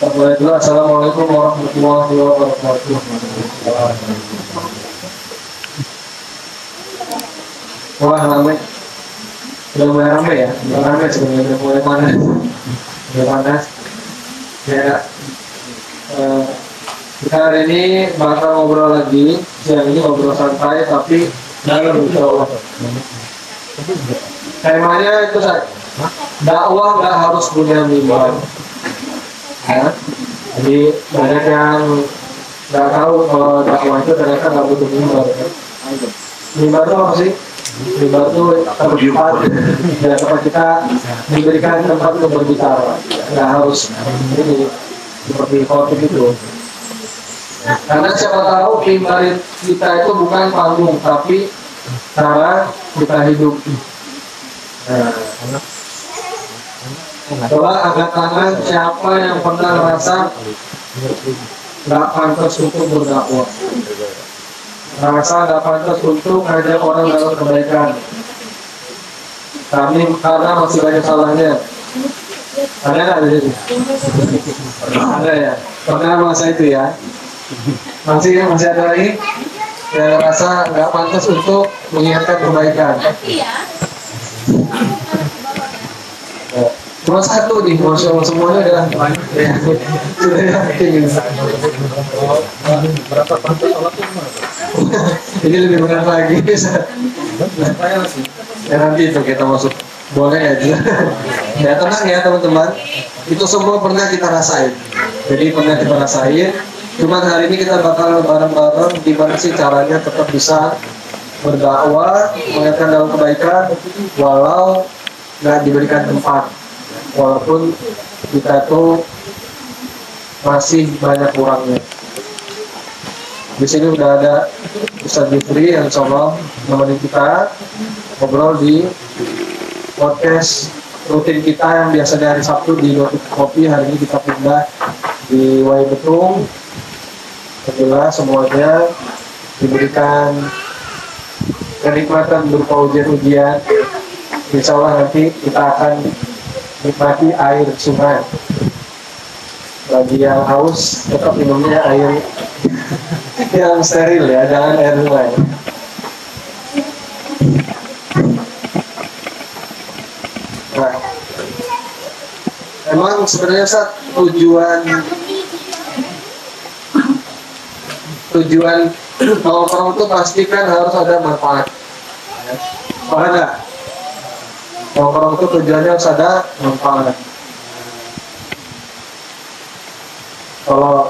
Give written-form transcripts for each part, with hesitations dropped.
Mulai dulu. Assalamualaikum warahmatullahi wabarakatuh. Wah, ramai. Udah mulai ramai ya? Udah ramai sebenarnya, udah mulai panas. Udah panas. Ya, kita hari ini bakal ngobrol lagi. Siang ini ngobrol santai, tapi dalam insya temanya itu dakwah nggak harus punya mimbar. Ya. Jadi banyak yang nggak tahu kalau dakwah itu ternyata nggak butuh mimbar. Mimbar itu apa sih? Mimbar itu tempat, ya, tempat kita diberikan tempat untuk berbicara. Nggak harus ini seperti khotib itu. Karena siapa tahu mimbar kita itu bukan panggung, tapi cara kita hidup. Coba angkat tangan siapa yang pernah merasa nggak pantas untuk berdakwah, merasa nggak pantas untuk ngajak orang dalam kebaikan. Kami karena masih banyak salahnya. Ada nggak di sini? Ada ya. Pernah masa itu ya? Masih ada lagi yang merasa nggak pantas untuk mengingatkan kebaikan. Cuma satu nih, masya Allah, semuanya udah ya, sudah yakin. Berapa pantas sholatnya? Ini lebih benar lagi. Ya nanti itu kita masuk, boleh aja. Ya tenang ya teman-teman, itu semua pernah kita rasain. Jadi pernah kita rasain. Cuman hari ini kita bakal bareng-bareng gimana sih caranya tetap bisa berdakwah, mengingatkan dalam kebaikan, walau nggak diberikan tempat. Walaupun kita tuh masih banyak kurangnya. Di sini udah ada Ustaz Jufri yang insya nemenin kita ngobrol di podcast rutin kita yang biasanya hari Sabtu di Notif Kopi. Hari ini kita pindah di Wai Betung. Setelah semuanya diberikan kenikmatan berupa ujian-ujian, insya Allah nanti kita akan nikmati air sungai. Bagi yang haus, tetap minumnya air yang steril ya, jangan air sungai. Nah, emang sebenarnya tujuan nongkrong itu pasti kan harus ada manfaat. Paham nggak? Nongkrong itu tujuannya harus ada manfaat. Kalau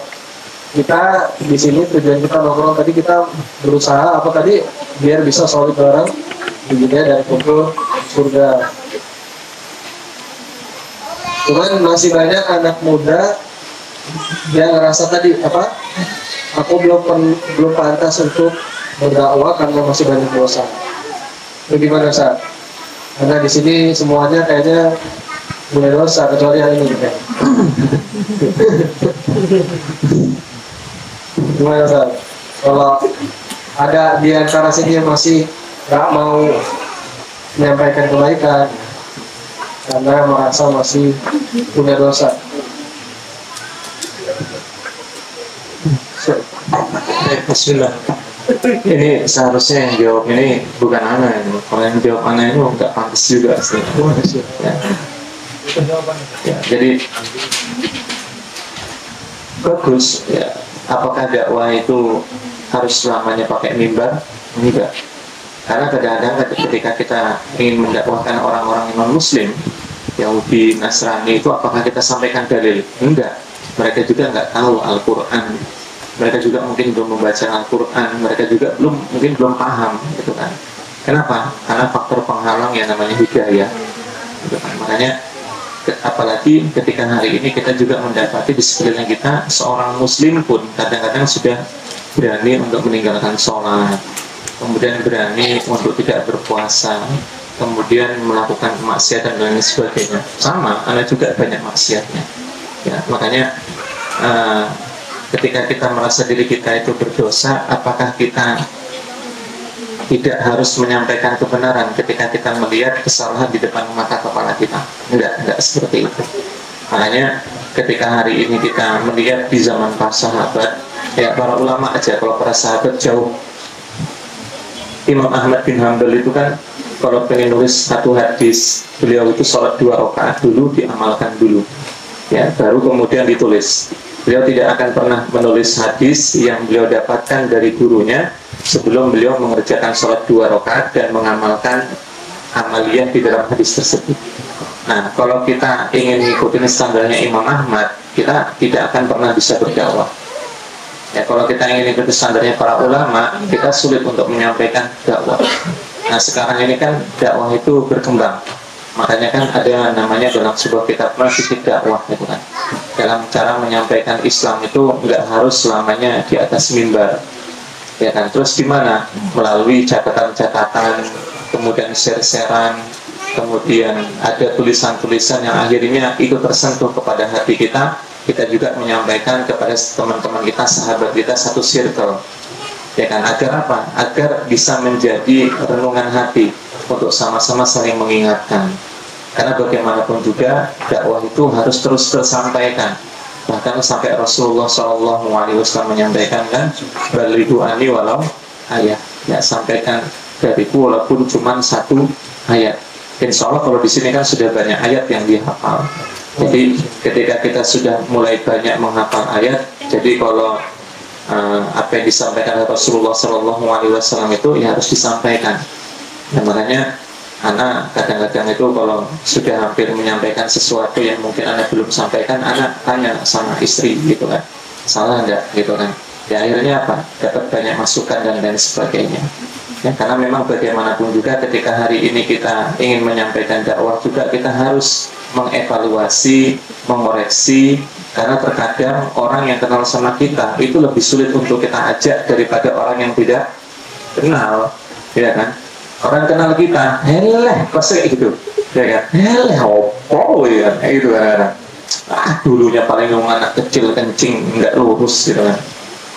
kita di sini tujuan kita nongkrong tadi, kita berusaha apa tadi biar bisa solid bareng tujuannya dari kumpul surga. Cuman masih banyak anak muda yang ngerasa tadi apa? Aku belum pantas untuk berdakwah karena masih banyak dosa. Bagaimana Ustaz? Karena di sini semuanya kayaknya punya dosa kecuali yang ini. Gimana Ustaz? Kalau ada di antara sini yang masih nggak mau menyampaikan kebaikan karena merasa masih punya dosa. Bismillah. Ini seharusnya yang jawab ini bukan Ana ini. Kalau yang jawab Ana ini nggak pantas juga sih. Ya. Ya, jadi bagus ya. Apakah dakwah itu harus selamanya pakai mimbar? Enggak. Karena kadang-kadang ketika kita ingin mendakwahkan orang-orang non Muslim, Yahudi, Nasrani itu, apakah kita sampaikan dalil? Enggak. Mereka juga nggak tahu Al-Quran. Mereka juga mungkin belum membaca Al-Quran, mereka juga mungkin belum paham, gitu kan? Kenapa? Karena faktor penghalang yang namanya hidayah, gitu kan? Makanya apalagi ketika hari ini kita juga mendapati di sekeliling kita seorang Muslim pun kadang-kadang sudah berani untuk meninggalkan sholat, kemudian berani untuk tidak berpuasa, kemudian melakukan kemaksiatan dan lain sebagainya. Sama, ada juga banyak maksiatnya. Ya, makanya ketika kita merasa diri kita itu berdosa, apakah kita tidak harus menyampaikan kebenaran ketika kita melihat kesalahan di depan mata kepala kita? Enggak seperti itu. Makanya ketika hari ini kita melihat di zaman para sahabat, ya para ulama aja, kalau para sahabat jauh. Imam Ahmad bin Hanbal itu kan kalau pengen nulis satu hadis, beliau itu sholat 2 rakaat dulu, diamalkan dulu, ya baru kemudian ditulis. Beliau tidak akan pernah menulis hadis yang beliau dapatkan dari gurunya sebelum beliau mengerjakan sholat 2 rakaat dan mengamalkan amaliyah di dalam hadis tersebut. Nah, kalau kita ingin mengikuti standarnya Imam Ahmad, kita tidak akan pernah bisa berdakwah. Ya, kalau kita ingin ikuti standarnya para ulama, kita sulit untuk menyampaikan dakwah. Nah, sekarang ini kan dakwah itu berkembang. Makanya kan ada namanya dalam sebuah kitab fisik dakwah gitu kan. Dalam cara menyampaikan Islam itu nggak harus selamanya di atas mimbar. Ya kan, terus gimana? Melalui catatan-catatan, kemudian share-sharean, kemudian ada tulisan-tulisan yang akhirnya itu tersentuh kepada hati kita. Kita juga menyampaikan kepada teman-teman kita, sahabat kita, satu circle. Ya kan, agar apa? Agar bisa menjadi renungan hati untuk sama-sama saling mengingatkan. Karena bagaimanapun juga dakwah itu harus terus tersampaikan. Bahkan sampai Rasulullah SAW menyampaikan kan, balighu anni walau ayat. Ya, sampaikan dariku walaupun cuma 1 ayat. Insya Allah kalau di sini kan sudah banyak ayat yang dihafal. Jadi ketika kita sudah mulai banyak menghafal ayat, jadi kalau apa yang disampaikan oleh Rasulullah SAW itu ya harus disampaikan. Nah, makanya anak kadang-kadang itu kalau sudah hampir menyampaikan sesuatu yang mungkin anak belum sampaikan, anak tanya sama istri gitu kan, salah enggak gitu kan. Ya akhirnya apa? Dapat banyak masukan dan lain sebagainya. Ya, karena memang bagaimanapun juga ketika hari ini kita ingin menyampaikan dakwah juga kita harus mengevaluasi, mengoreksi. Karena terkadang orang yang kenal sama kita itu lebih sulit untuk kita ajak daripada orang yang tidak kenal, ya kan? Orang kenal kita, heleh, pasti kayak gitu, ya kan? Heleh, opo ya, kayak gitu kan? Dulunya paling anak kecil kencing, nggak lurus gitu kan.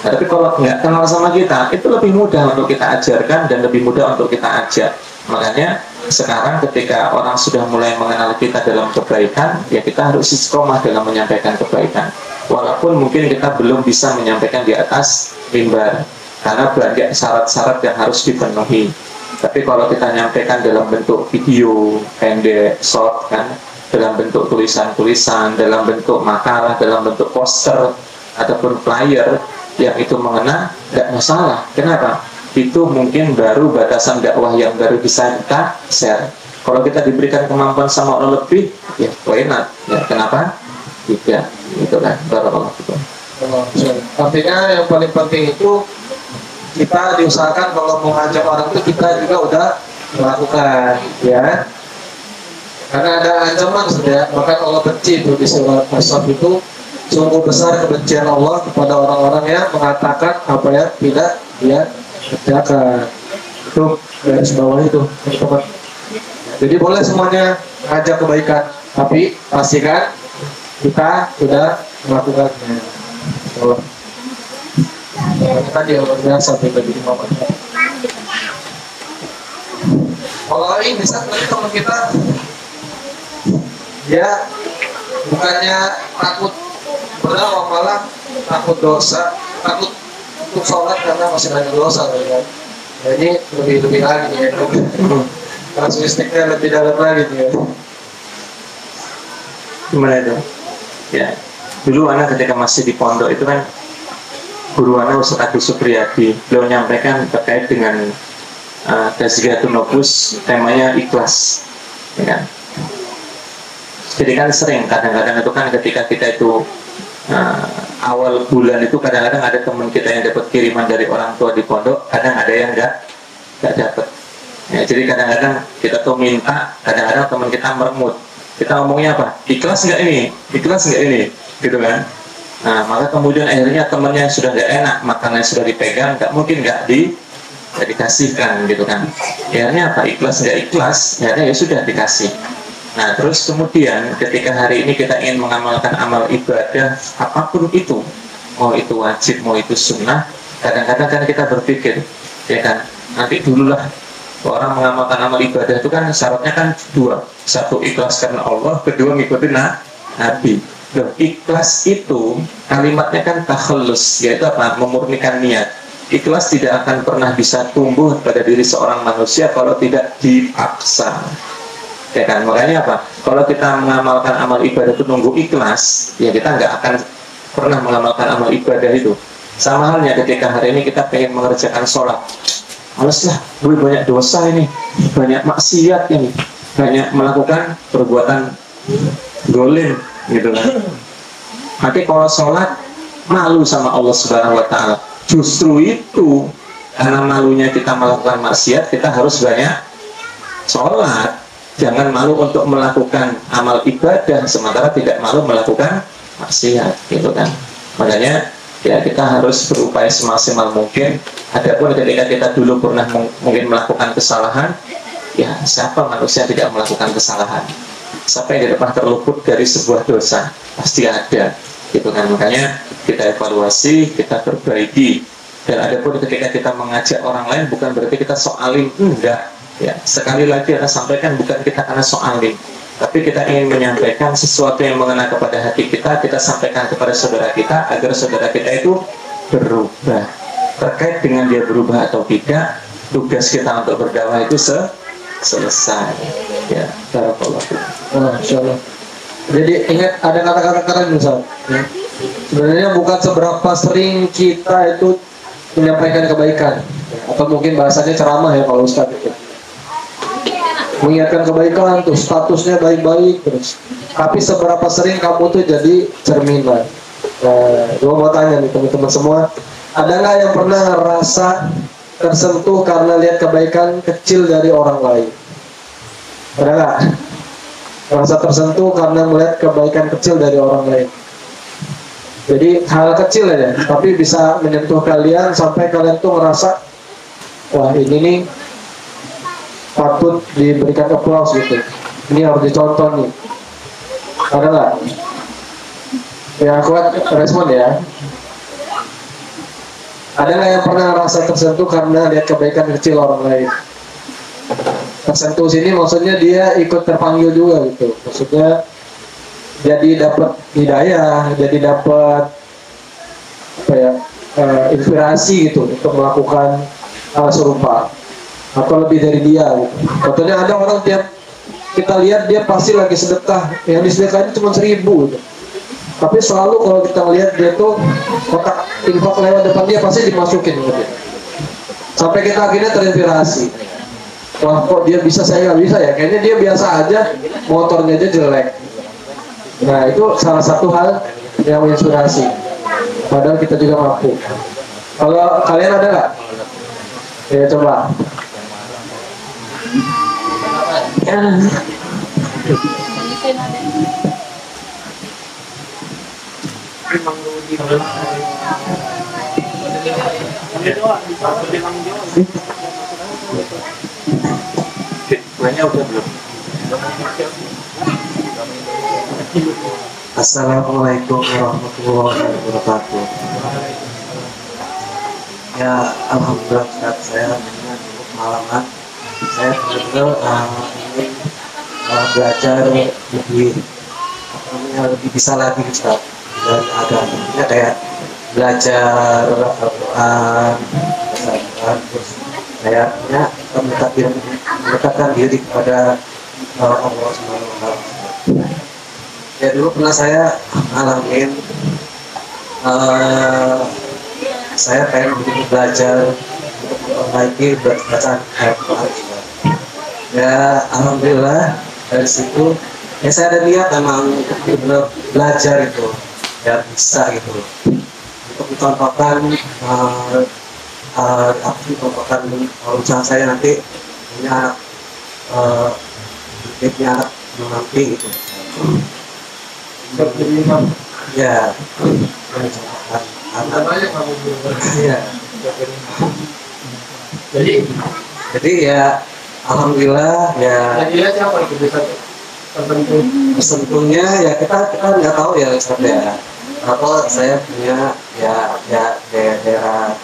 Nah, tapi kalau nggak kenal sama kita, itu lebih mudah untuk kita ajarkan dan lebih mudah untuk kita ajak. Makanya sekarang ketika orang sudah mulai mengenal kita dalam kebaikan, ya kita harus istiqomah dalam menyampaikan kebaikan. Walaupun mungkin kita belum bisa menyampaikan di atas mimbar, karena banyak syarat-syarat yang harus dipenuhi. Tapi kalau kita nyampaikan dalam bentuk video pendek, short kan, dalam bentuk tulisan-tulisan, dalam bentuk makalah, dalam bentuk poster ataupun flyer yang itu mengena, tidak masalah. Kenapa? Itu mungkin baru batasan dakwah yang baru bisa kita share. Kalau kita diberikan kemampuan sama orang lebih, ya why not? Ya kenapa? Tidak, gitu kan. Barakallahu fikum. Artinya yang paling penting itu kita diusahakan kalau mau ngajak orang itu kita juga udah melakukan, ya. Karena ada ancaman sudah, maka Allah benci itu di surah As-Saff itu, sungguh besar kebencian Allah kepada orang-orang yang mengatakan apa yang tidak dia kerjakan. Itu garis bawah itu, teman-teman. Jadi boleh semuanya ngajak kebaikan, tapi pastikan kita sudah melakukannya. Tadi luar biasa tadi Imam Ahmad. Kalau ini bisa teman kita, ya bukannya takut berdakwah, malah takut dosa, takut untuk sholat karena masih banyak dosa kan. Ya, ini lebih lagi ya. Kasuistiknya lebih dalam lagi ya. Gimana itu? Ya, dulu anak ketika masih di pondok itu kan guru anak Ustaz Agus Supriyadi, beliau menyampaikan terkait dengan Tazkiyatun Nufus, temanya ikhlas, ya kan? Jadi kan sering kadang-kadang itu kan ketika kita itu awal bulan itu kadang-kadang ada teman kita yang dapat kiriman dari orang tua di pondok, kadang ada yang nggak dapat. Ya, jadi kadang-kadang kita tuh minta, kadang-kadang teman kita meremut. Kita ngomongnya apa? Ikhlas nggak ini? Ikhlas nggak ini? Gitu kan? Nah, maka kemudian akhirnya temannya sudah nggak enak, makanannya sudah dipegang, nggak mungkin nggak dikasihkan gitu kan? Akhirnya apa? Ikhlas nggak ikhlas? Akhirnya ya sudah dikasih. Nah, terus kemudian ketika hari ini kita ingin mengamalkan amal ibadah apapun itu, mau itu wajib, mau itu sunnah, kadang-kadang kan kita berpikir, ya kan? Nanti dululah orang mengamalkan amal ibadah itu kan syaratnya kan 2, 1 ikhlas karena Allah, 2 ngikutin Nabi. Loh, ikhlas itu kalimatnya kan takhallus, yaitu apa? Memurnikan niat. Ikhlas tidak akan pernah bisa tumbuh pada diri seorang manusia kalau tidak dipaksa. Ya kan, makanya apa? Kalau kita mengamalkan amal ibadah itu nunggu ikhlas, ya kita nggak akan pernah mengamalkan amal ibadah itu. Sama halnya ketika hari ini kita pengen mengerjakan sholat, males lah, gue banyak dosa ini, banyak maksiat ini, banyak melakukan perbuatan dolim, gitu kan. Tapi kalau sholat malu sama Allah Subhanahu Wa Taala. Justru itu karena malunya kita melakukan maksiat, kita harus banyak sholat. Jangan malu untuk melakukan amal ibadah sementara tidak malu melakukan maksiat, gitu kan. Makanya ya kita harus berupaya semaksimal mungkin. Adapun ketika kita dulu pernah mungkin melakukan kesalahan, ya siapa manusia tidak melakukan kesalahan? Siapa yang di depan terluput dari sebuah dosa? Pasti ada, gitu kan. Makanya kita evaluasi, kita perbaiki. Dan adapun ketika kita mengajak orang lain bukan berarti kita soalim, enggak. Ya, sekali lagi kita sampaikan bukan kita karena soalim, tapi kita ingin menyampaikan sesuatu yang mengena kepada hati kita sampaikan kepada saudara kita agar saudara kita itu berubah. Terkait dengan dia berubah atau tidak, tugas kita untuk berdakwah itu selesai. Ya, barakallahu fiik. Insyaallah. Jadi ingat ada kata-kata keren Ustaz. Ya. Sebenarnya bukan seberapa sering kita itu menyampaikan kebaikan, atau mungkin bahasanya ceramah ya kalau Ustaz itu. Mengingatkan kebaikan tuh statusnya baik-baik terus. Tapi seberapa sering kamu tuh jadi cerminan. Gue mau tanya nih teman-teman semua, ada nggak yang pernah ngerasa tersentuh karena lihat kebaikan kecil dari orang lain? Ada nggak? Merasa tersentuh karena melihat kebaikan kecil dari orang lain. Jadi hal kecil aja, tapi bisa menyentuh kalian sampai kalian tuh ngerasa, wah ini nih patut diberikan aplaus gitu. Ini harus dicontoh nih. Ada nggak? Ya kuat respon ya. Ada nggak yang pernah ngerasa tersentuh karena lihat kebaikan kecil orang lain? Tersentuh sini maksudnya dia ikut terpanggil juga gitu. Maksudnya jadi dapat hidayah, jadi dapat apa ya, inspirasi gitu untuk melakukan hal serupa atau lebih dari dia gitu. Contohnya ada orang tiap kita lihat dia pasti lagi sedekah, yang disedekahnya cuma 1.000 gitu. Tapi selalu kalau kita lihat dia tuh kotak infak lewat depan dia pasti dimasukin gitu. Sampai kita akhirnya terinspirasi. Wah kok dia bisa, saya nggak bisa ya? Kayaknya dia biasa aja, motornya aja jelek. Nah itu salah satu hal yang menginspirasi. Padahal kita juga mampu. Kalau kalian ada nggak? Ya coba. Assalamualaikum warahmatullahi wabarakatuh. Ya, alhamdulillah Ustaz, saya dengan pengalaman saya benar-benar ingin belajar lebih lebih bisa lagi Ustaz, dan agamanya kayak belajar Al-Quran, terus kayaknya mendekatkan diri kepada Allah Subhanahu wa Ta'ala. Ya dulu pernah saya ngalamin, saya pengen belajar untuk memperbaiki bacaan Al-Quran. Ya alhamdulillah dari situ ya saya ada niat memang untuk benar belajar itu ya bisa gitu untuk mencontohkan contohkan usaha saya nanti punya anak nanti gitu. Ya, ya. Jadi ya alhamdulillah ya. Tersentuhnya ya kita nggak tahu ya Ustaz ya. Apa saya punya ya daerah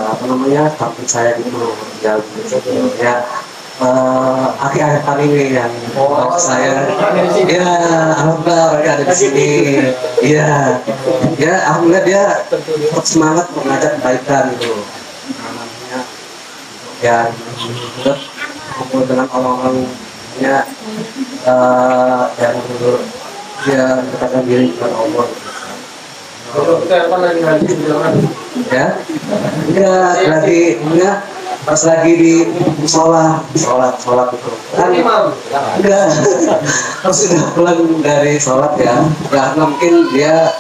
apa namanya kampung saya gitu ya akhir-akhir ini yang saya ya alhamdulillah mereka ada di sini ya ya alhamdulillah dia tetap semangat mengajak kebaikan gitu namanya yang tetap kumpul dengan orang-orangnya yang dia mendekatkan diri dengan Allah ya lagi pas lagi di sholat itu kan enggak pas sudah pulang dari sholat ya mungkin dia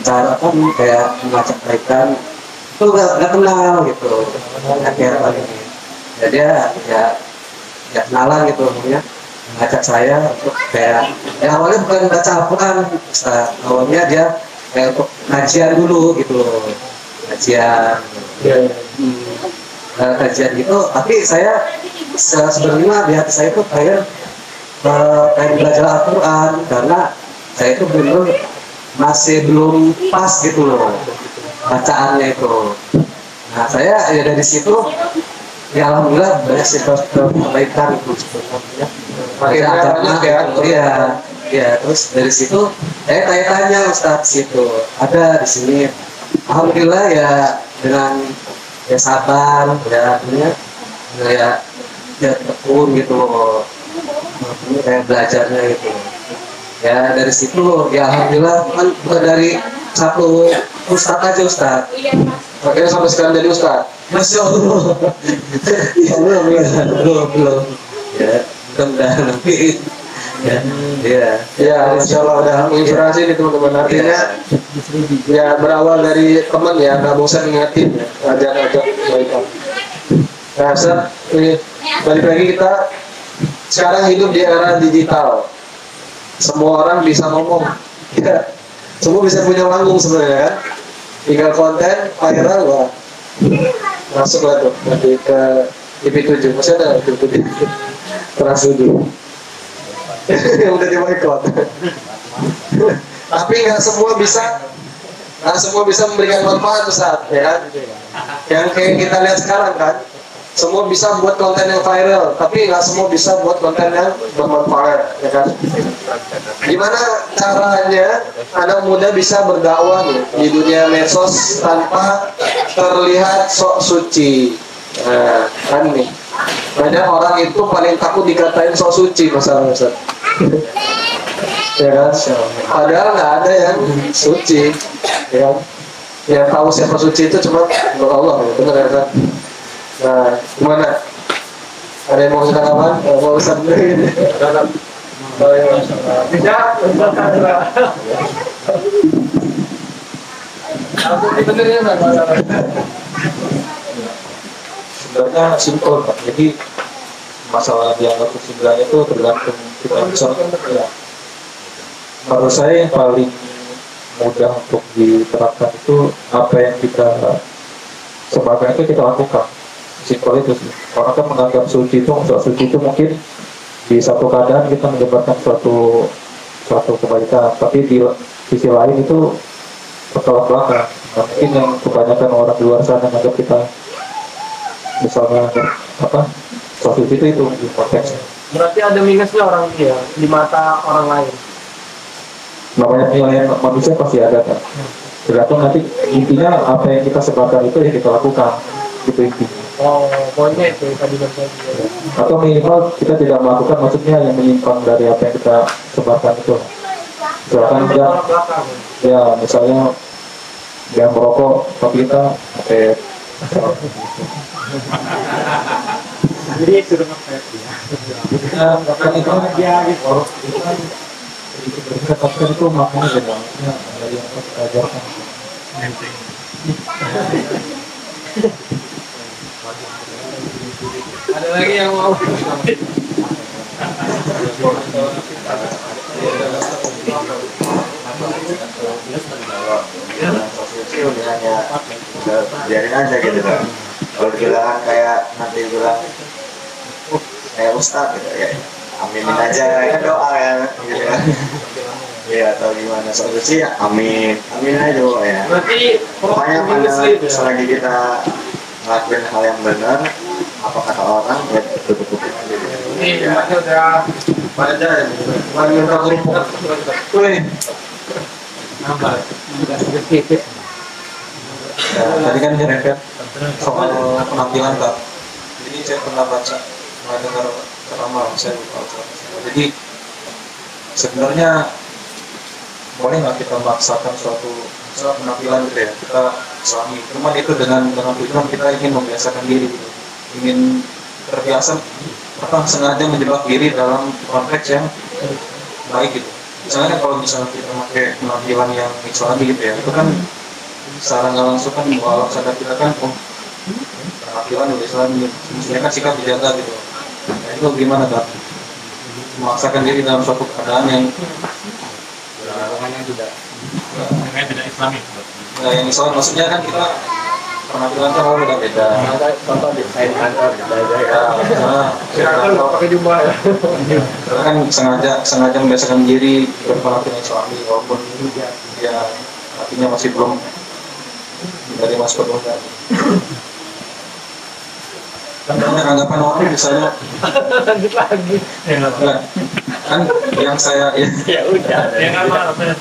cara kan kayak mengajak kebaikan itu nggak kenal gitu akhir-akhir ini ya dia ya kenalan gitu ya ngajak saya untuk kayak awalnya bukan baca Al-Quran awalnya dia kayak untuk kajian dulu gitu kajian kajian gitu tapi saya sebenarnya di hati saya itu pengen belajar Al-Quran karena saya itu benar masih belum pas gitu loh bacaannya itu nah saya ya dari situ ya alhamdulillah banyak sih perbaikan itu sebenarnya makin banyak ya terus dari situ saya tanya Ustadz situ ada di sini alhamdulillah ya dengan ya sabar ya tekun gitu loh kayak belajarnya gitu ya dari situ ya alhamdulillah kan bukan dari satu Ustadz aja Ustadz akhirnya sampai sekarang jadi Ustadz. Masya Allah ya belum ya mudah-mudahan nanti ya Masya Allah udah menginspirasi nih teman-teman artinya ya berawal dari teman ya nggak bosan ngingetin ajak kebaikan. Nah ini balik lagi kita sekarang hidup di era digital semua orang bisa ngomong ya semua bisa punya panggung sebenarnya kan tinggal konten viral wah masuk lah tuh nanti ke TV7 masih ada TV7 Trans 7 yang udah di boykot tapi nggak semua bisa memberikan manfaat Ustaz ya kan yang kayak kita lihat sekarang kan semua bisa buat konten yang viral tapi nggak semua bisa buat konten yang bermanfaat ya kan gimana caranya anak muda bisa berdakwah nih, di dunia medsos tanpa terlihat sok suci nah kan nih banyak orang itu paling takut dikatain sok suci masalahnya Ustaz ya kan padahal nggak ada yang suci ya kan yang tahu siapa suci itu cuma Allah ya benar ya kan nah gimana ada yang mau kita kapan mau Ustaz ini sebenarnya simpel Pak. Jadi masalah dianggap kesimpulannya itu tergantung kita bisa ya. Menurut saya yang paling mudah untuk diterapkan itu apa yang kita sebagai itu kita lakukan. Simpel itu sih. Orang kan menganggap suci itu mungkin di satu keadaan kita menyebabkan suatu kebaikan, tapi di sisi lain itu bertolak belakang. Nah, mungkin yang kebanyakan orang di luar sana menganggap kita misalnya suatu itu di konteksnya. Berarti ada minusnya orang dia di mata orang lain. Namanya penilaian manusia pasti ada kan. Tergantung nanti intinya apa yang kita sebarkan itu yang kita lakukan itu intinya. Oh, poinnya itu tadi tadi. Atau minimal kita tidak melakukan maksudnya yang menyimpang dari apa yang kita sebarkan itu. Misalkan ya misalnya dia merokok tapi kita jadi sudah ngepet ya. kan itu dia gitu. Itu kan sedikit itu makanya beda. Dari yang kita ajarkan. Ada lagi yang mau? Biarin aja gitu kan. Kalau dibilang kayak nanti bilang kayak Ustadz gitu ya, aminin aja kan doa kan gitu kan. Iya atau gimana solusi ya amin aja ya. Berarti Pokoknya pada selagi kita ngelakuin hal yang benar apa kata orang ya betul-betul Ini tempatnya udah pada jalan. Mari kita kerupuk. Wih, Nambah. Udah sedikit. ya, tadi kan nyerempet soal penampilan Kak. Jadi saya pernah baca, pernah dengar ceramah, saya lupa. Jadi sebenarnya boleh nggak kita memaksakan suatu misalnya penampilan gitu ya, kita suami, cuman itu dengan tujuan kita ingin membiasakan diri gitu, ingin terbiasa sengaja menjebak diri dalam konteks yang baik gitu. Misalnya kan kalau misalnya kita pakai penampilan yang islami gitu ya, itu kan secara nggak langsung kan bawah sadar kita kan penampilan udah islami, maksudnya kan sikap dijaga gitu. Nah, itu gimana Kak? Memaksakan diri dalam suatu keadaan yang tidak islami. nah, yang Islam maksudnya kan kita penampilan kan orang udah beda. Ada contoh desain kantor Nah, kalau pakai jubah ya. kita kan sengaja membiasakan diri berpenampilan Islami walaupun ya artinya masih belum dari masuk ke banyak anggapan orang misalnya Lanjut lagi. enggak, kan yang saya Ya udah. Ya nggak apa-apa.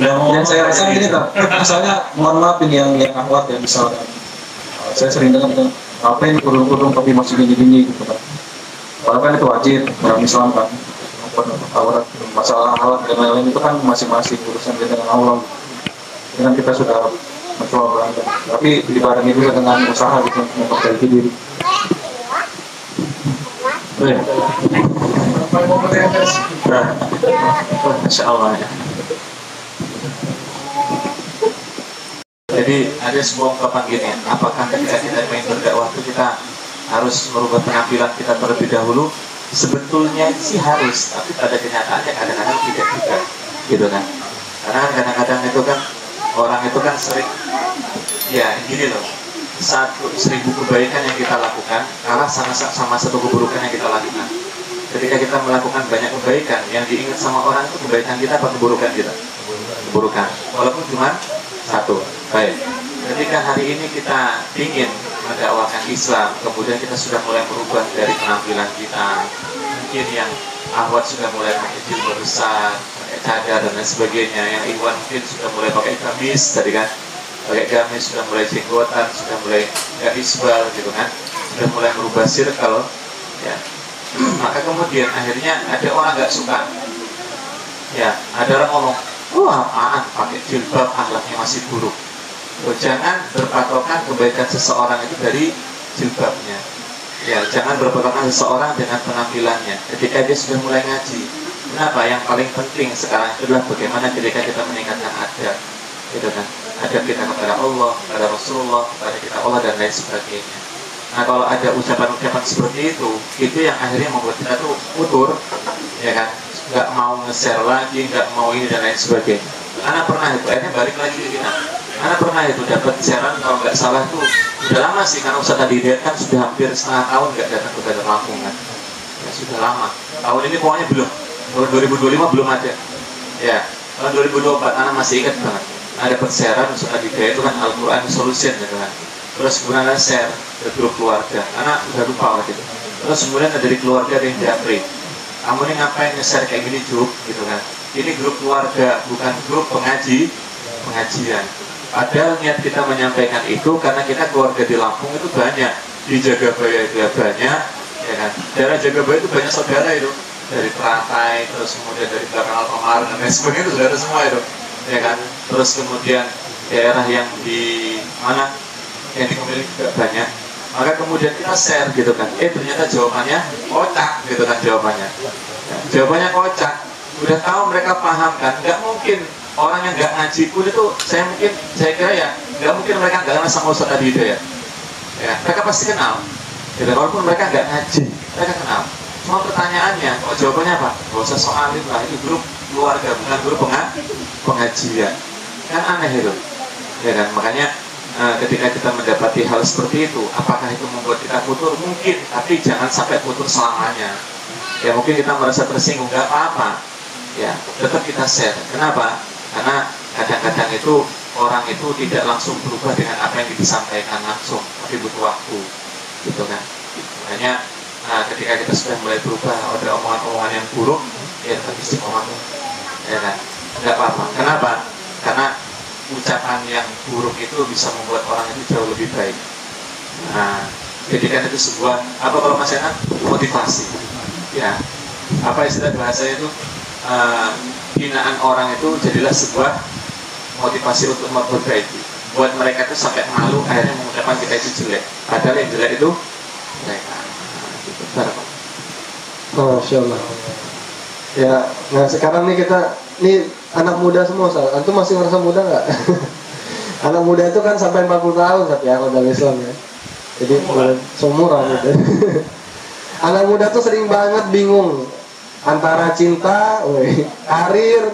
yang saya rasa gini Kak, misalnya mohon maaf ini yang akhwat ya misalnya saya sering dengar ngapain kurung-kurung tapi masih gini-gini gitu kan, padahal kan itu wajib orang Islam kan, aurat masalah alat dan lain-lain itu kan masing-masing urusan dia dengan Allah, dengan kita sudah mencoba berantem tapi dibarengi juga dengan usaha gitu untuk memperbaiki diri. Nah, Masya Allah ya. Jadi ada sebuah ungkapan gini, apakah ketika kita main berdakwah itu kita harus merubah penampilan kita terlebih dahulu? Sebetulnya sih harus, tapi pada kenyataannya kadang-kadang tidak juga, gitu kan? Karena kan kadang-kadang itu kan orang itu kan sering, ya gini loh, 1000 kebaikan yang kita lakukan kalah sama satu keburukan yang kita lakukan. Ketika kita melakukan banyak kebaikan, yang diingat sama orang itu kebaikan kita apa keburukan kita? Keburukan, walaupun cuma satu. Baik, ketika hari ini kita ingin mendakwakan Islam, kemudian kita sudah mulai berubah dari penampilan kita, mungkin yang ahwat sudah mulai pakai jilbab besar, pakai cadar dan lain sebagainya, yang ikhwan mungkin sudah mulai pakai gamis tadi kan, pakai gamis, sudah mulai jenggotan, sudah mulai gak isbal gitu kan, sudah mulai merubah circle ya. Maka kemudian akhirnya ada orang gak suka ya, ada orang ngomong, wah apaan pakai jilbab, akhlaknya masih buruk. Jangan berpatokan kebaikan seseorang itu dari jilbabnya ya, jangan berpatokan seseorang dengan penampilannya ketika dia sudah mulai ngaji. Kenapa? Yang paling penting sekarang adalah bagaimana ketika kita meningkatkan adab gitu kan, adab kita kepada Allah, kepada Rasulullah, kepada kita Allah dan lain sebagainya. Nah kalau ada ucapan-ucapan seperti itu yang akhirnya membuat kita tuh utur ya kan, nggak mau nge-share lagi, nggak mau ini dan lain sebagainya. Anak pernah itu, akhirnya balik lagi ke kita. Anak pernah itu dapat siaran kalau nggak salah tuh udah lama sih, karena Ustaz tadi dia kan sudah hampir setengah tahun nggak datang ke Bandar Lampung kan ya, sudah lama. Tahun ini pokoknya belum, tahun 2025 belum ada ya, tahun 2024 anak masih ingat banget ada persiaran Ustaz tadi dia itu kan Al-Quran Solution gitu kan. Terus kemudian ada share ke grup keluarga, anak udah lupa waktu itu. Terus kemudian dari keluarga ada yang japri, kamu ini ngapain nge-share kayak gini Juk gitu kan, ini grup keluarga bukan grup pengajian. Padahal niat kita menyampaikan itu karena kita keluarga di Lampung itu banyak, di Jagabaya itu banyak ya kan, daerah Jagabaya itu banyak saudara itu, dari Teratai, terus kemudian dari belakang Alfamart dan lain sebagainya itu saudara semua itu ya kan. Terus kemudian daerah yang di mana yang di Kemudian juga banyak. Maka kemudian kita share gitu kan, ternyata jawabannya kocak gitu kan, jawabannya kocak. Udah tahu mereka paham kan, nggak mungkin orang yang nggak ngaji pun itu saya kira ya nggak mungkin mereka nggak kenal sama Ustaz tadi itu ya, mereka pasti kenal gitu, walaupun mereka nggak ngaji mereka kenal. Cuma pertanyaannya, kok jawabannya apa? Gak usah soalin lah, itu grup keluarga bukan grup pengajian kan, aneh itu ya kan. Makanya ketika kita mendapati hal seperti itu, apakah itu membuat kita futur? Mungkin, tapi jangan sampai futur selamanya ya. Mungkin kita merasa tersinggung, nggak apa-apa ya, tetap kita share. Kenapa? Karena kadang-kadang itu orang itu tidak langsung berubah dengan apa yang disampaikan langsung, tapi butuh waktu, gitu kan. Makanya ketika kita sudah mulai berubah, ada omongan-omongan yang buruk, ya tetap istiqomah, ya kan. Nggak apa-apa. Kenapa? Karena ucapan yang buruk itu bisa membuat orang itu jauh lebih baik. Nah, jadikan itu sebuah apa kalau Mas Enak, motivasi, ya. Apa istilah bahasa itu? Hinaan orang itu jadilah sebuah motivasi untuk memperbaiki. Buat mereka itu sampai malu akhirnya mengucapkan kita itu jelek. Padahal yang jelek itu mereka. Gitu. Masya Allah. Ya, nah sekarang nih kita, nih anak muda semua, antum masih merasa muda nggak? Anak muda itu kan sampai 40 tahun ya kalau dalam Islam ya. Jadi seumuran gitu. Anak muda tuh sering banget bingung antara cinta, karir,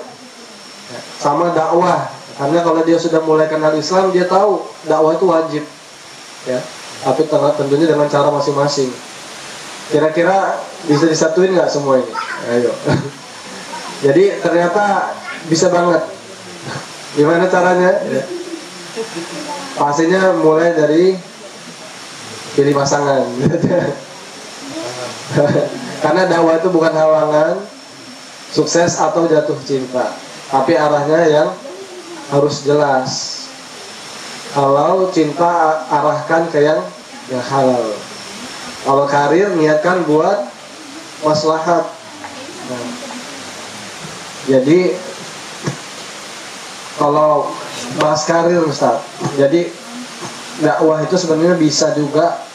sama dakwah. Karena kalau dia sudah mulai kenal Islam, dia tahu dakwah itu wajib, ya. Tapi tentunya dengan cara masing-masing. Kira-kira bisa disatuin nggak semua ini? Ayo. Jadi ternyata bisa banget. Gimana caranya? Pastinya mulai dari pilih pasangan. Karena dakwah itu bukan halangan sukses atau jatuh cinta, tapi arahnya yang harus jelas. Kalau cinta arahkan ke yang halal. Kalau karir niatkan buat maslahat. Nah, jadi kalau bahas karir Ustaz, jadi dakwah itu sebenarnya bisa juga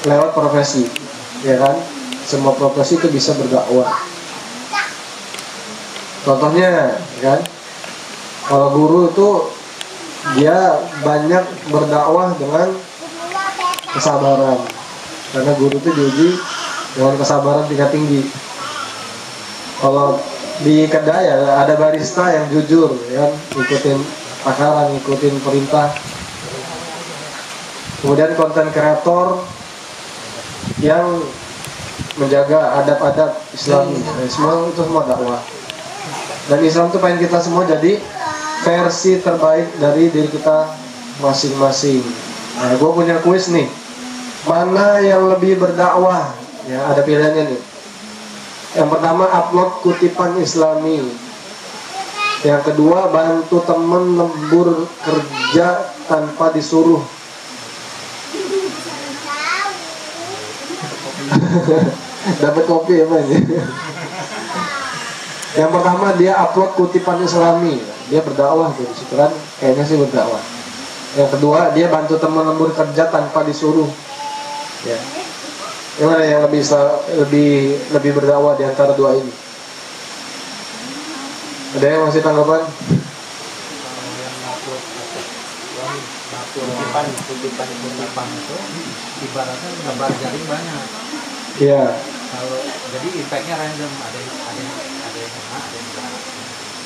lewat profesi, ya kan? Semua profesi itu bisa berdakwah. Contohnya, kan? Kalau guru itu dia banyak berdakwah dengan kesabaran, karena guru itu diuji dengan kesabaran tingkat tinggi. Kalau di kedai ya, ada barista yang jujur, ya, ikutin takaran, ikutin perintah. Kemudian konten kreator yang menjaga adab-adab Islam, semua itu semua dakwah. Dan Islam itu pengen kita semua jadi versi terbaik dari diri kita masing-masing. Nah, gue punya kuis nih. Mana yang lebih berdakwah? Ya, ada pilihannya nih. Yang pertama, upload kutipan Islami. Yang kedua, bantu temen lembur kerja tanpa disuruh. Dapat kopi ya Mas. Yang pertama, dia upload kutipan Islami. Dia berdakwah tuh, situ kan kayaknya sih berdakwah. Yang kedua, dia bantu teman lembur kerja tanpa disuruh. Ya. Yang mana yang lebih berdakwah di antara dua ini? Ada yang masih tanggapan? Kutipan itu ibaratnya gambar jaring banyak. Iya. Kalau jadi impactnya random, ada yang kena, ada yang enggak.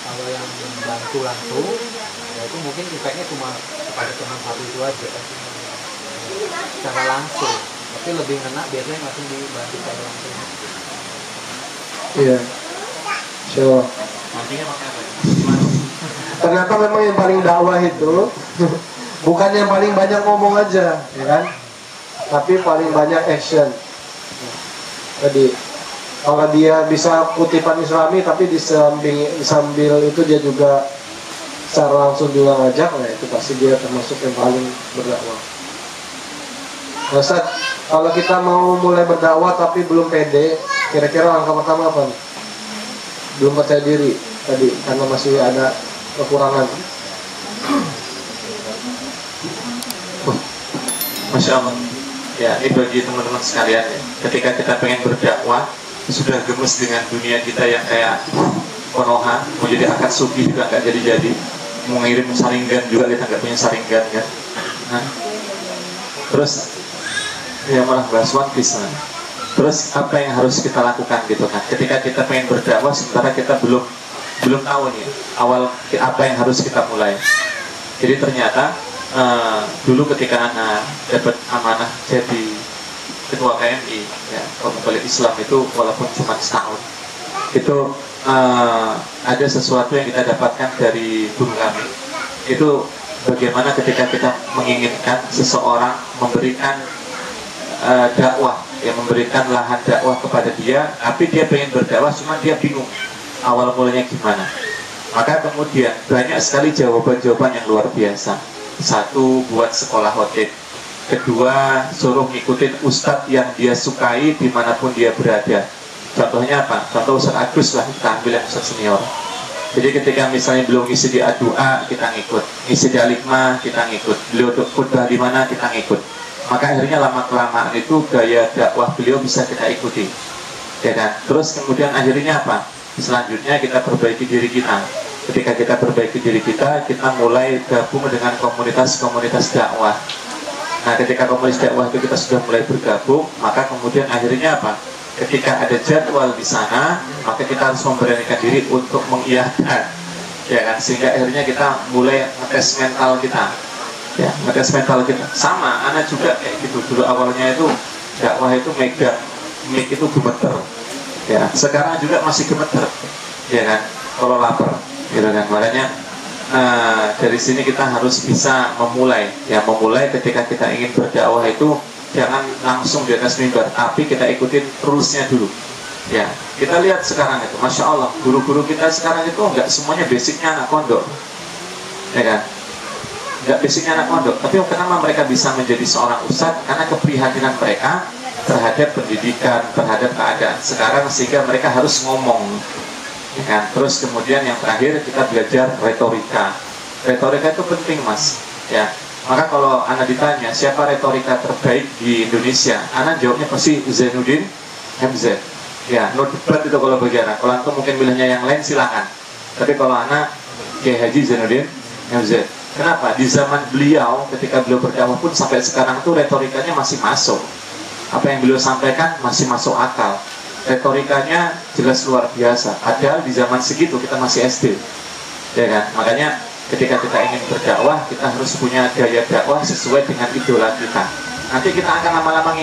Kalau yang bantu langsung, ya itu mungkin impactnya cuma kepada teman satu itu aja, secara langsung. Tapi lebih kena biasanya langsung dibantu secara langsung. Iya. Sure. Nantinya pakai apa? Ternyata memang yang paling dakwah itu bukan yang paling banyak ngomong aja, ya kan? Tapi paling banyak action. Jadi kalau dia bisa kutipan Islami tapi sambil itu dia juga secara langsung juga ngajak, nah itu pasti dia termasuk yang paling berdakwah. Nah, Ustaz, kalau kita mau mulai berdakwah tapi belum pede, kira-kira langkah pertama apa nih? Belum percaya diri tadi karena masih ada kekurangan. Masya Allah. Ya, ini bagi teman-teman sekalian ya. Ketika kita pengen berdakwah, sudah gemes dengan dunia kita yang kayak Konoha, mau jadi akad suki juga nggak jadi-jadi, mau ngirim saringan juga kita nggak punya saringan kan. Nah, terus ya malah bahas One Piece kan. Terus apa yang harus kita lakukan gitu kan? Ketika kita pengen berdakwah, sementara kita belum tahu nih awal apa yang harus kita mulai. Jadi ternyata dulu ketika anak dapat amanah jadi ketua KMI ya, Komite Islam itu walaupun cuma setahun itu ada sesuatu yang kita dapatkan dari guru kami. Itu bagaimana ketika kita menginginkan seseorang memberikan dakwah, yang memberikan lahan dakwah kepada dia, tapi dia pengen berdakwah, cuma dia bingung awal mulanya gimana. Maka kemudian banyak sekali jawaban-jawaban yang luar biasa. Satu, buat sekolah khotib. Kedua, suruh ngikutin ustadz yang dia sukai dimanapun dia berada. Contohnya apa? Contoh Ustadz Agus lah, kita ambil yang Ustadz senior. Jadi ketika misalnya beliau ngisi di A2A, kita ngikut. Ngisi di Alikma, kita ngikut. Beliau khutbah di mana, kita ngikut. Maka akhirnya lama-kelamaan itu gaya dakwah beliau bisa kita ikuti. Ya kan? Terus kemudian akhirnya apa? Selanjutnya kita perbaiki diri kita. Ketika kita perbaiki diri kita mulai gabung dengan komunitas-komunitas dakwah. Nah, ketika komunitas dakwah itu kita sudah mulai bergabung, maka kemudian akhirnya apa? Ketika ada jadwal di sana, maka kita harus memberanikan diri untuk mengiyakan, ya kan? Sehingga akhirnya kita mulai ngetes mental kita, ya, ngetes mental kita. Sama, anak juga kayak gitu. Dulu awalnya itu dakwah itu megang mic itu gemeter, ya. Sekarang juga masih gemeter, ya kan? Kalau lapar, gitu kan? Makanya dari sini kita harus bisa memulai, ya, memulai ketika kita ingin berdakwah itu. Jangan langsung di atas mimbar, tapi kita ikutin rulesnya dulu. Ya, kita lihat sekarang itu, masya Allah, guru-guru kita sekarang itu nggak semuanya basicnya anak pondok, ya kan? Nggak basicnya anak pondok, tapi kenapa mereka bisa menjadi seorang ustadz? Karena keprihatinan mereka terhadap pendidikan, terhadap keadaan sekarang, sehingga mereka harus ngomong, ya kan? Terus kemudian yang terakhir kita belajar retorika. Retorika itu penting, mas, ya. Maka kalau Anda ditanya siapa retorika terbaik di Indonesia, Anda jawabnya pasti Zainuddin MZ. Ya, no debat itu kalau bagi Anda. Kalau Anda mungkin milihnya yang lain silakan. Tapi kalau Anda Kiai Haji Zainuddin MZ. Kenapa? Di zaman beliau, ketika beliau berdakwah pun sampai sekarang itu retorikanya masih masuk. Apa yang beliau sampaikan masih masuk akal. Retorikanya jelas luar biasa. Padahal di zaman segitu kita masih SD. Ya kan? Makanya ketika kita ingin berdakwah, kita harus punya gaya dakwah sesuai dengan idola kita. Nanti kita akan lama-lama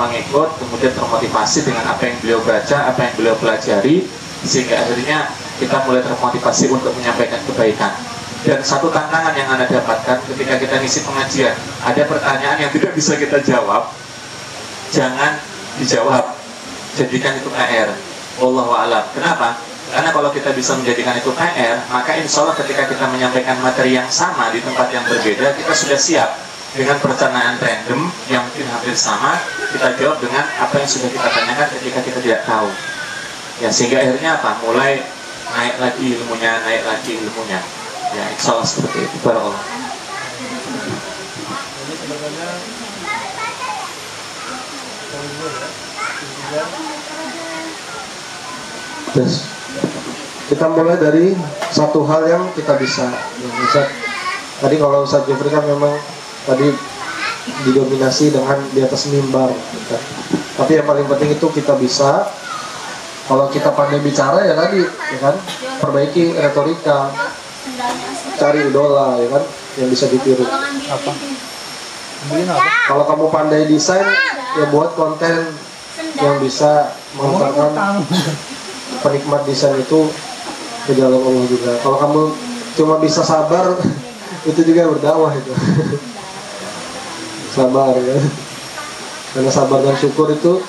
ngikut, kemudian termotivasi dengan apa yang beliau baca, apa yang beliau pelajari, sehingga akhirnya kita mulai termotivasi untuk menyampaikan kebaikan. Dan satu tantangan yang Anda dapatkan ketika kita ngisi pengajian, ada pertanyaan yang tidak bisa kita jawab, jangan dijawab, jadikan itu PR. Wallahu a'lam. Kenapa? Karena kalau kita bisa menjadikan itu PR, maka insya Allah ketika kita menyampaikan materi yang sama di tempat yang berbeda, kita sudah siap dengan perencanaan random yang mungkin hampir sama, kita jawab dengan apa yang sudah kita tanyakan ketika kita tidak tahu. Ya, sehingga akhirnya apa? Mulai naik lagi ilmunya. Ya, insya Allah seperti itu. Barakallah. Ini sebenarnya Yes. Kita mulai dari satu hal yang kita bisa. Tadi kalau Ustaz Jufri kan memang tadi didominasi dengan di atas mimbar, gitu. Tapi yang paling penting itu kita bisa. Kalau kita pandai bicara ya tadi, ya kan, perbaiki retorika, cari idola, ya kan, yang bisa ditiru. Apa? Kalau kamu pandai desain, ya buat konten yang bisa mengantarkan penikmat desain itu ke jalan Allah juga. Kalau kamu cuma bisa sabar, itu juga berdakwah itu. Sabar, ya. Karena sabar dan syukur itu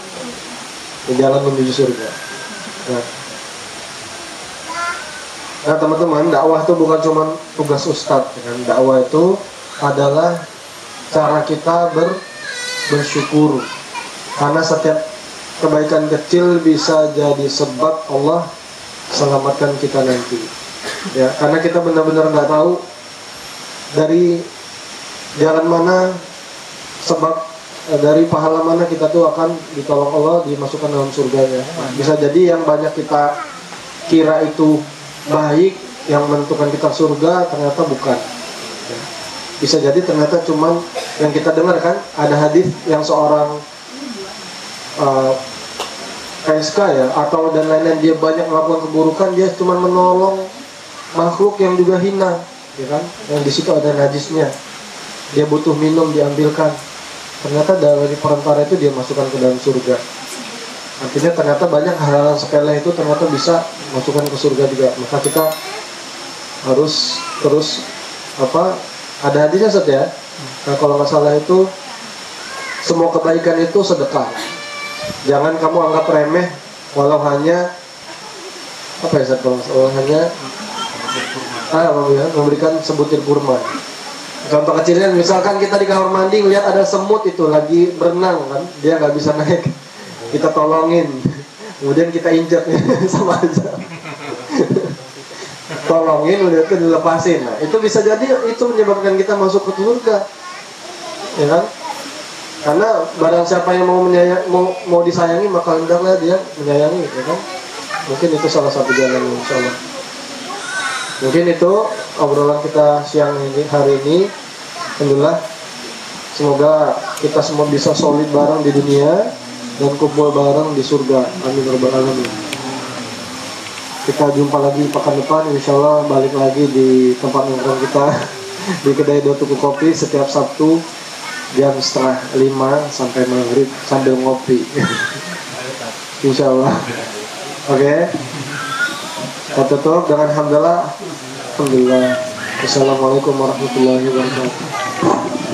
jalan menuju surga. Nah teman-teman, dakwah itu bukan cuma tugas ustadz, kan? Dakwah itu adalah cara kita bersyukur. Karena setiap kebaikan kecil bisa jadi sebab Allah selamatkan kita nanti. Ya, karena kita benar-benar nggak tahu dari jalan mana, sebab dari pahala mana kita tuh akan ditolong Allah, dimasukkan dalam surganya. Bisa jadi yang banyak kita kira itu baik, yang menentukan kita surga, ternyata bukan. Ya. Bisa jadi ternyata cuman yang kita dengar kan, ada hadis yang seorang PSK ya, atau dan lain-lain, dia banyak melakukan keburukan, dia cuma menolong makhluk yang juga hina, ya kan? Yang di situ ada najisnya, dia butuh minum, diambilkan. Ternyata dari perantara itu dia masukkan ke dalam surga. Artinya ternyata banyak hal-hal sepele itu ternyata bisa masukkan ke surga juga. Maka kita harus terus ada hadisnya Ustaz ya. Nah kalau nggak salah itu semua kebaikan itu sedekah. Jangan kamu anggap remeh walau hanya Ustaz, walau hanya memberikan sebutir kurma. Contoh kecilnya misalkan kita di kamar mandi lihat ada semut itu lagi berenang kan, dia nggak bisa naik, kita tolongin, kemudian kita injak sama aja. Tolongin udah itu dilepasin. Nah, itu bisa jadi itu menyebabkan kita masuk ke surga. Ya kan? Karena barang siapa yang mau disayangi maka hendaklah dia menyayangi, ya kan? Mungkin itu salah satu jalan insyaallah. Mungkin itu obrolan kita siang ini hari ini. Alhamdulillah, semoga kita semua bisa solid bareng di dunia dan kumpul bareng di surga. Amin ya rabbal alamin. Kita jumpa lagi pekan depan, insyaallah balik lagi di tempat nongkrong kita di kedai Dua Tuku Kopi setiap Sabtu jam 4:30 sampai maghrib sambil ngopi. Insyaallah. Oke. Kita tutup dengan alhamdulillah. Assalamualaikum warahmatullahi wabarakatuh.